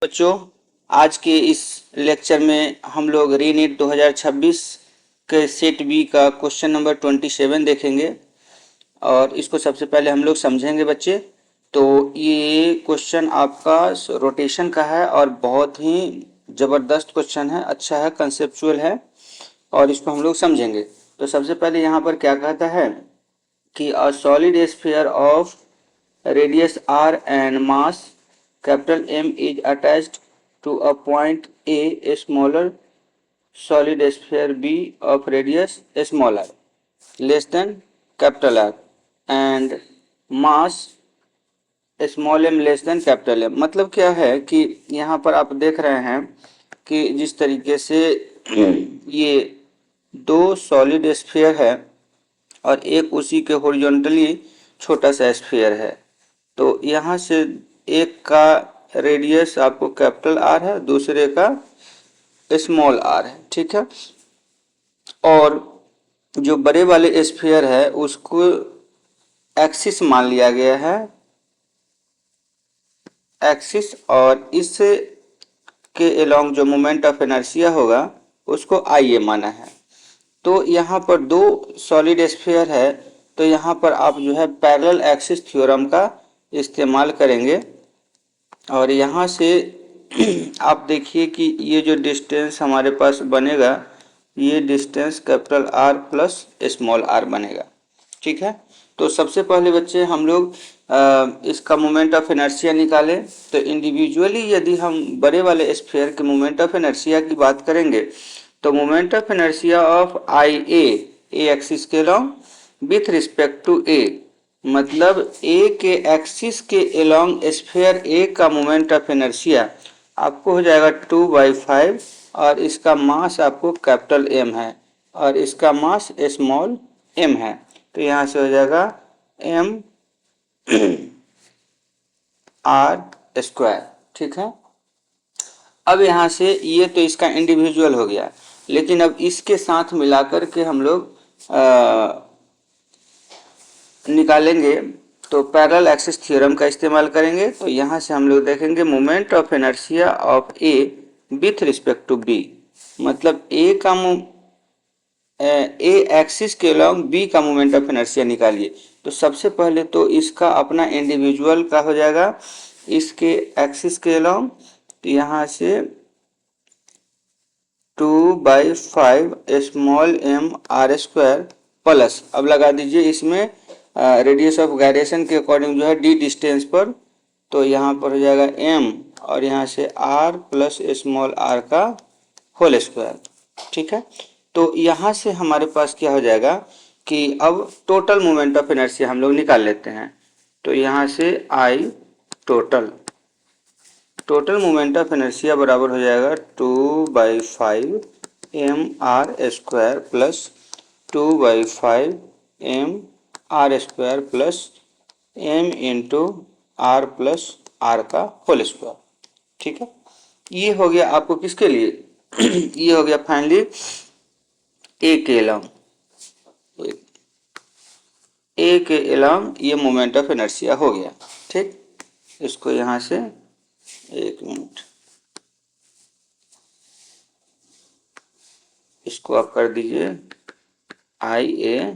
बच्चों, आज के इस लेक्चर में हम लोग रीनीट 2026 के सेट बी का क्वेश्चन नंबर 27 देखेंगे और इसको सबसे पहले हम लोग समझेंगे बच्चे। तो ये क्वेश्चन आपका रोटेशन का है और बहुत ही ज़बरदस्त क्वेश्चन है, अच्छा है, कंसेप्चुअल है और इसको हम लोग समझेंगे। तो सबसे पहले यहाँ पर क्या कहता है कि a solid sphere of radius r and mass capital M is attached to a point A smaller solid sphere B of radius smaller less than capital R and mass small m less than capital M। मतलब क्या है कि यहाँ पर आप देख रहे हैं कि जिस तरीके से ये दो सॉलिड स्फीयर है और एक उसी के हॉरिजॉन्टली छोटा सा स्फीयर है। तो यहाँ से एक का रेडियस आपको कैपिटल आर है, दूसरे का स्मॉल आर है, ठीक है। और जो बड़े वाले स्फीयर है उसको एक्सिस मान लिया गया है, एक्सिस, और इस के अलोंग जो मोमेंट ऑफ इनर्शिया होगा उसको आई ए माना है। तो यहाँ पर दो सॉलिड स्फीयर है, तो यहाँ पर आप जो है पैरेलल एक्सिस थ्योरम का इस्तेमाल करेंगे और यहाँ से आप देखिए कि ये जो डिस्टेंस हमारे पास बनेगा, ये distance capital R plus small r बनेगा, ठीक है। तो सबसे पहले बच्चे हम लोग इसका मोमेंट ऑफ इनर्शिया निकालें। तो इंडिविजुअली यदि हम बड़े वाले स्फीयर के मोमेंट ऑफ इनर्शिया की बात करेंगे तो moment of inertia of I A axis के लॉन्ग विथ रिस्पेक्ट टू ए, मतलब ए के एक्सिस के अलोंग स्फीयर ए का मोमेंट ऑफ इनर्शिया आपको हो जाएगा 2/5 और इसका मास आपको कैपिटल एम है और इसका मास स्मॉल एम है। तो यहाँ से हो जाएगा एम आर स्क्वायर, ठीक है। अब यहाँ से ये तो इसका इंडिविजुअल हो गया, लेकिन अब इसके साथ मिलाकर के हम लोग निकालेंगे तो पैरेलल एक्सिस थ्योरम का इस्तेमाल करेंगे। तो यहाँ से हम लोग देखेंगे moment of inertia of A with respect to B, मतलब ए का ए एक्सिस के लॉन्ग बी का मोमेंट ऑफ इनर्शिया निकालिए। तो सबसे पहले तो इसका अपना इंडिविजुअल का हो जाएगा इसके एक्सिस के लॉन्ग, तो यहाँ से 2/5 small m are square plus, अब लगा दीजिए इसमें रेडियस ऑफ गायरेशन के अकॉर्डिंग जो है डी डिस्टेंस पर, तो यहाँ पर हो जाएगा m और यहाँ से r प्लस स्मॉल r का होल स्क्वायर, ठीक है। तो यहाँ से हमारे पास क्या हो जाएगा कि अब टोटल मोमेंट ऑफ इनर्शिया हम लोग निकाल लेते हैं। तो यहाँ से I total moment of inertia बराबर हो जाएगा 2/5 M R square plus 2/5 M R square plus M into are plus are का होल स्क्वायर, ठीक है। ये हो गया आपको किसके लिए ये हो गया फाइनली ए के अलोंग, ए के अलोंग ये मोमेंट ऑफ इनर्शिया हो गया, ठीक। इसको यहाँ से एक मिनट, इसको आप कर दीजिए आई ए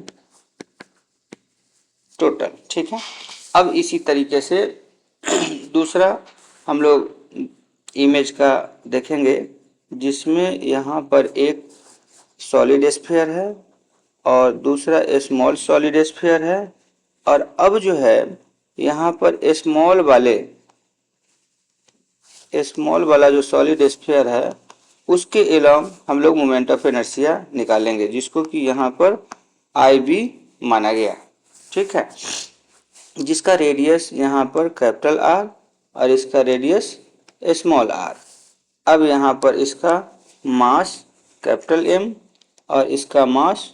टोटल, ठीक है। अब इसी तरीके से दूसरा हम लोग इमेज का देखेंगे जिसमें यहाँ पर एक सॉलिड स्फीयर है और दूसरा स्मॉल सॉलिड स्फीयर है। और अब जो है यहाँ पर स्मॉल वाला जो सॉलिड स्फीयर है उसके अलोंग हम लोग मोमेंट ऑफ इनर्शिया निकालेंगे, जिसको कि यहाँ पर आई बी माना गया, ठीक है, जिसका रेडियस यहाँ पर कैपिटल आर और इसका रेडियस स्मॉल आर। अब यहाँ पर इसका मास कैपिटल एम और इसका मास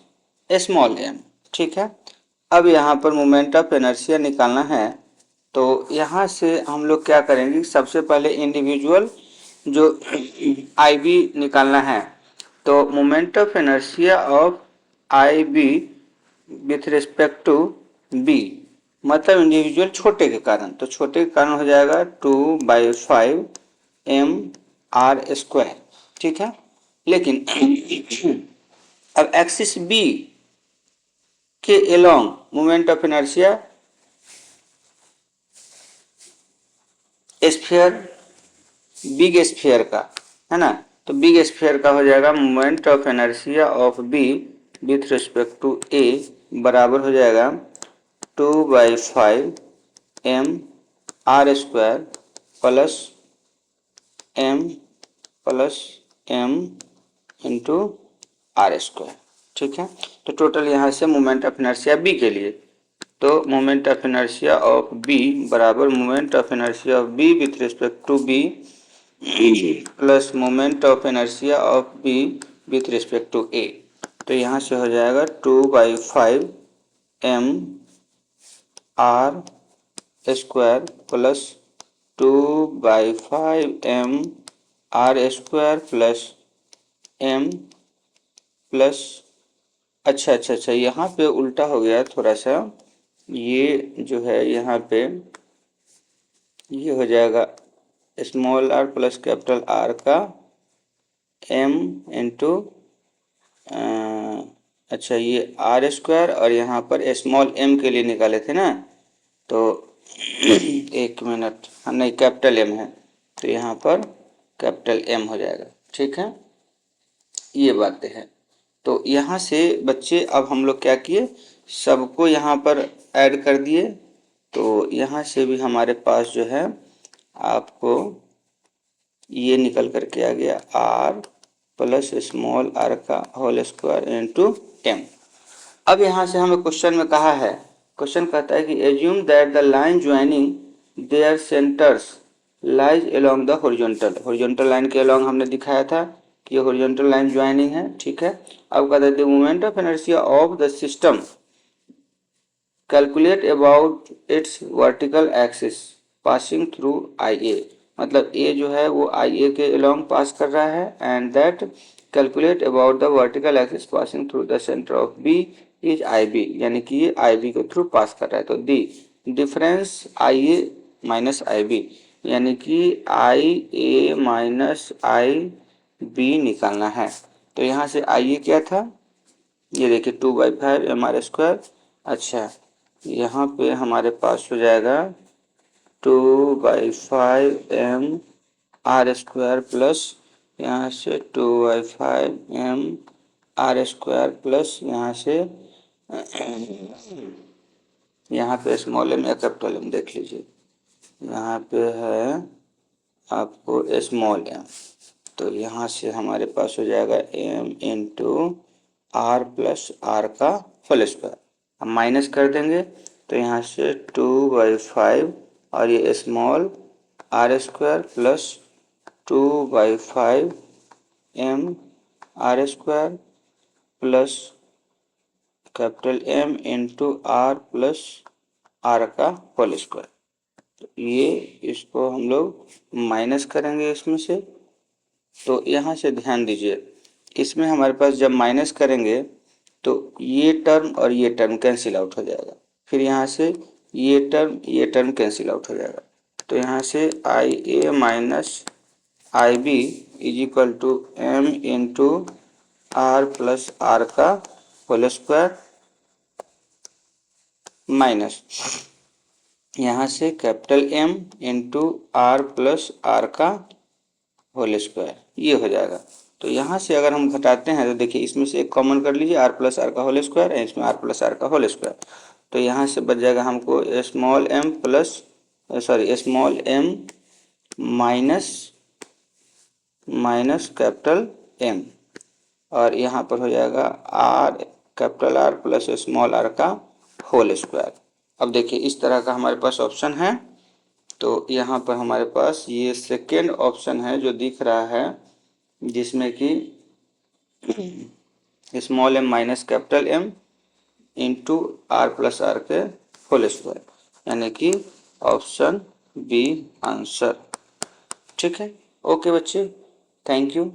स्मॉल एम, ठीक है। अब यहाँ पर मोमेंट ऑफ इनर्शिया निकालना है, तो यहाँ से हम लोग क्या करेंगे, सबसे पहले इंडिविजुअल जो आई बी निकालना है। तो moment of inertia of I B with respect to B, मतलब इंडिविजुअल छोटे के कारण, तो छोटे के कारण हो जाएगा 2/5 एम आर स्क्वायर, ठीक है। लेकिन अब एक्सिस बी के along moment of inertia sphere, big sphere का, है ना, तो बिग स्फीयर का हो जाएगा moment of inertia of B with respect to A बराबर हो जाएगा 2/5 M R square plus M into R square, ठीक है। तो टोटल यहाँ से मोमेंट ऑफ इनर्शिया बी के लिए, तो moment of inertia of B बराबर moment of inertia of B with respect to B plus moment of inertia of B with respect to A. तो यहाँ से हो जाएगा 2/5 M R square plus 2/5 M R square plus M plus, अच्छा, यहाँ पे उल्टा हो गया थोड़ा सा, ये जो है यहाँ पे ये हो जाएगा small r plus capital R का एम इंटू, अच्छा ये आर स्क्वायर और यहाँ पर स्मॉल एम के लिए निकाले थे ना, तो एक मिनट, हाँ नहीं कैपिटल एम है, तो यहाँ पर कैपिटल एम हो जाएगा, ठीक है। ये बातें हैं। तो यहाँ से बच्चे अब हम लोग क्या किए, सबको यहाँ पर ऐड कर दिए, तो यहाँ से भी हमारे पास जो है आपको ये निकल करके आ गया आर प्लस स्मॉल आर का होल स्क्वायर इंटू एम। अब यहाँ से हमें क्वेश्चन में कहा है, क्वेश्चन कहता है कि assume that the line joining there centres lies along the horizontal, horizontal line के अलोंग हमने दिखाया था कि ये हॉरिजॉन्टल लाइन ज्वाइनिंग है, ठीक है। अब कहता है the moment of inertia of the system calculate about its vertical axis passing through I A, मतलब ए जो है वो आई ए के अलोंग पास कर रहा है, and that calculate about the vertical axis passing through the centre of B is I B, यानी कि ये आई बी के थ्रू पास कर रहा है। तो the difference I A minus I B, यानी कि आई ए माइनस आई बी निकालना है। तो यहाँ से आई ए क्या था, ये देखिए 2/5 एम आर स्क्वायर, अच्छा यहाँ पे हमारे पास हो जाएगा 2/5 एम आर स्क्वायर प्लस यहाँ से 2/5 एम आर स्क्वायर प्लस यहाँ से यहाँ पे स्मॉल एम या कैपिटल एम देख लीजिए, यहाँ पे है आपको स्मॉल एम, तो यहाँ से हमारे पास हो जाएगा m into are plus are का होल स्क्वायर। हम माइनस कर देंगे तो यहाँ से 2/5 और ये small r square plus 2/5 M R square plus capital M into are plus are का होल स्क्वायर। तो ये इसको हम लोग माइनस करेंगे इसमें से, तो यहाँ से ध्यान दीजिए इसमें हमारे पास जब माइनस करेंगे तो ये टर्म और ये टर्म कैंसिल आउट हो जाएगा, फिर यहाँ से ये टर्म कैंसिल आउट हो जाएगा, तो यहाँ से I A minus I B is equal to M into are plus are का होल स्क्वायर माइनस यहाँ से capital M into are plus are का होल स्क्वायर, ये हो जाएगा। तो यहाँ से अगर हम घटाते हैं तो देखिए इसमें से एक कॉमन कर लीजिए, आर प्लस आर का होल स्क्वायर है, इसमें आर प्लस आर का होल स्क्वायर, तो यहाँ से बच जाएगा हमको small m plus small m minus capital M, और यहाँ पर हो जाएगा r capital R plus small r का होल स्क्वायर। अब देखिए इस तरह का हमारे पास ऑप्शन है, तो यहाँ पर हमारे पास ये सेकेंड ऑप्शन है जो दिख रहा है, जिसमें कि small m minus capital M into are plus r के होल स्क्वायर, यानी कि ऑप्शन बी आंसर, ठीक है। ओके बच्चे, थैंक यू।